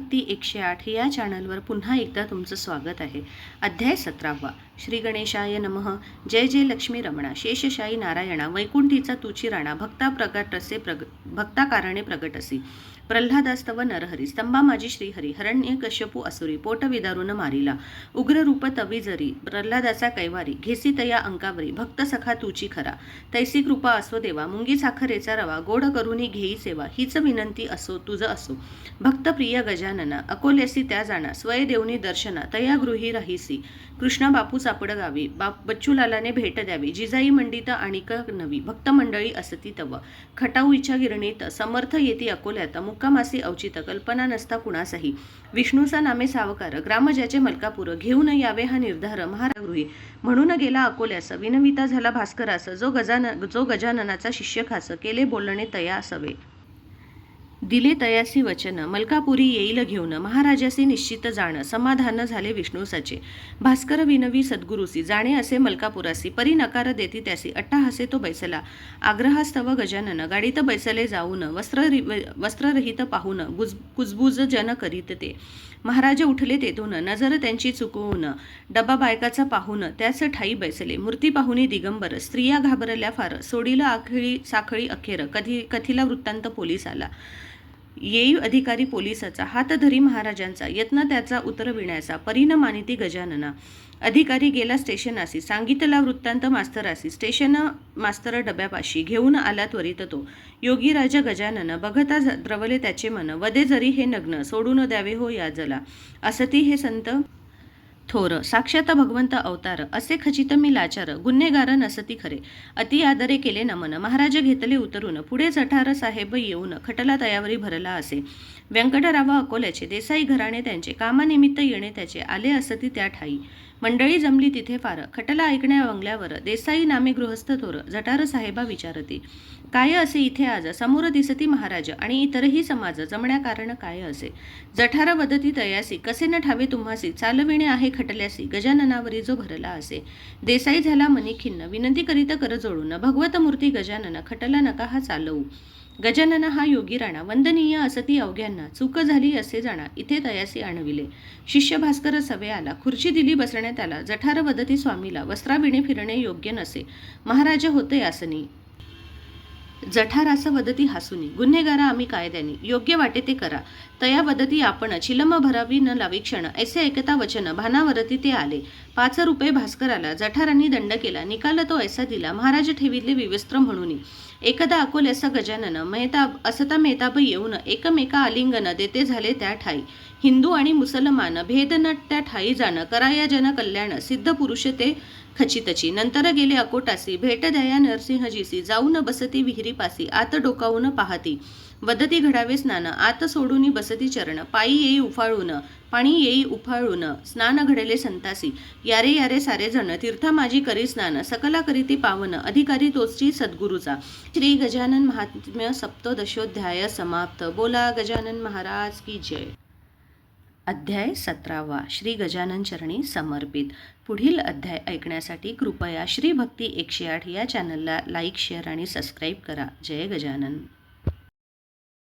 भक्ती 108 या चॅनलवर पुन्हा एकदा तुमचं स्वागत आहे। अध्याय 17वा। श्री गणेशाय नमः। जय जय लक्ष्मी रमणा शेषशायी नारायणा वैकुंठीचा तुची राणा भक्ताकारणे प्रगट असी प्रल्हादास्तव नरहरी स्तंभा माझी श्रीहरी हरण्यकश्यपू असुरी पोट विदारून मारिला उग्र रूप तवी जरी प्रल्हादाचा कैवारी घेसी तया अंकावरी भक्त सखा तुची खरा तैसी कृपा असो देवा मुंगी साखरेचा रवा गोड करुनी घेई सेवा हीच विनंती असो तुझ असो भक्त प्रिय गजानना अकोल्यासी त्या जाणा स्वय देवनी दर्शना तया गृही राहीसी कृष्णा बापू चापड गावी बच्चूलालाने भेट द्यावी जिजाई मंडित आणिक नवी भक्त मंडळी असती तव खटाऊच्या गिरणीत समर्थ येती अकोल्यात मुक्कामासी औचित कल्पना नसता कुणासही विष्णूचा नामे सावकार ग्राम ज्याचे मलकापूर घेऊन यावे हा निर्धार महारागृही म्हणून गेला अकोल्यास विनविता झाला भास्करास जो गजाननाचा शिष्य खास केले बोलणे तया असावे दिले तयासी वचन मलकापुरी येईल घेऊन महाराजासी निश्चित जाण समाधान झाले विष्णूसाचे भास्कर विनवी सद्गुरुसी जाणे असे मलकापुरासी परी नकार देती त्यासी अट्टाहासे तो बैसला आग्रहास्तव गजानन गाडीत बैसले जाऊन वस्त्ररहित पाहून कुजबुज जन करीत ते महाराज उठले तेथून नजर त्यांची चुकवून डबा बायकाचा पाहून त्याच ठाई बैसले मूर्ती पाहुनी दिगंबर स्त्रिया घाबरल्या फार सोडील साखळी अखेर कथिला वृत्तांत पोलीस आला येई अधिकारी पोलिसाचा हात धरी महाराजांचा यत्न त्याचा उतरविण्याचा परीन मानिती गजानना अधिकारी गेला स्टेशनासी सांगितला वृत्तांत मास्तरासी स्टेशन मास्तर डब्यापाशी घेऊन आला त्वरित तो योगी राजा गजानन बघता द्रवले त्याचे मन वदे जरी हे नग्न सोडून द्यावे हो या जला असती हे संत थोर साक्षात भगवंत अवतार असे खचित मी लाचार गुन्हेगार नसती खरे अति आदरे केले नमन महाराज घेतले उतरून पुढे जठार साहेब येऊन खटला तयावरी भरला असे व्यंकटराव अकोल्याचे देसाई घराणे त्यांचे कामानिमित्त येणे त्याचे आले असती त्या ठाई मंडळी जमली तिथे फार खटला ऐकण्या बंगल्यावर देसाई नामे गृहस्थ थोर जठार साहेबा विचारती काय असे इथे आज समोर दिसती महाराज आणि इतरही समाज जमण्या कारण काय असे जठार वदती तयासी कसे न ठावे तुम्हासी चालविणे आहे खटल्यासी गजाननावरी जो भरला असे देसाई झाला मनी खिन्न विनंती करीत कर जोडून भगवत मूर्ती गजानन खटला नका हा चालवू गजानन हा योगी राणा वंदनीय असती अवघ्यांना चूक झाली असे जाणा इथे तयासी आणविले शिष्य भास्कर सवे आला खुर्ची दिली बसण्यात आला जठार वदती स्वामीला वस्त्राविणे फिरणे योग्य नसे महाराज होते आसनी जठारास वदती हासुनी गुन्हेगारा आम्ही कायद्यानी योग्य वाटे ते करा तया वदती आपण चिलम भरावी न लावी क्षण ऐसे ऐकता वचन भानावरती ते आले 5 रुपये भास्कराला जठारांनी दंड केला निकाल तो ऐसा दिला महाराज ठेविले विवस्त्र म्हणून एकदा अकोल्याचा गजानन मेहताब असता मेहताब येऊन एकमेका आलिंगन देते झाले त्या ठाई हिंदू आणि मुसलमान भेद न त्या ठाई जाण कराया जन कल्याण सिद्ध पुरुष ते खचितची नंतर गेले अकोटासी भेट द्याया नरसिंहजीसी जाऊन बसती विहिरीपासी आत डोकावून पाहती वदती घडावे स्नान आत सोडून बसती चरण पायी येई उफाळून पाणी येई उफाळून स्नान घडले संतासी यारे यारे सारे जण तीर्थ माझी करी स्नान सकला करीती पावन अधिकारी तोची सद्गुरूचा श्री गजानन महात्म्य सप्तदशोध्याय समाप्त बोला गजानन महाराज की जय। अध्याय 17वा श्री गजानन चरणी समर्पित। पुढील अध्याय ऐकण्यासाठी कृपया श्री भक्ती 108 या चॅनलला लाईक शेअर आणि सबस्क्राईब करा। जय गजानन।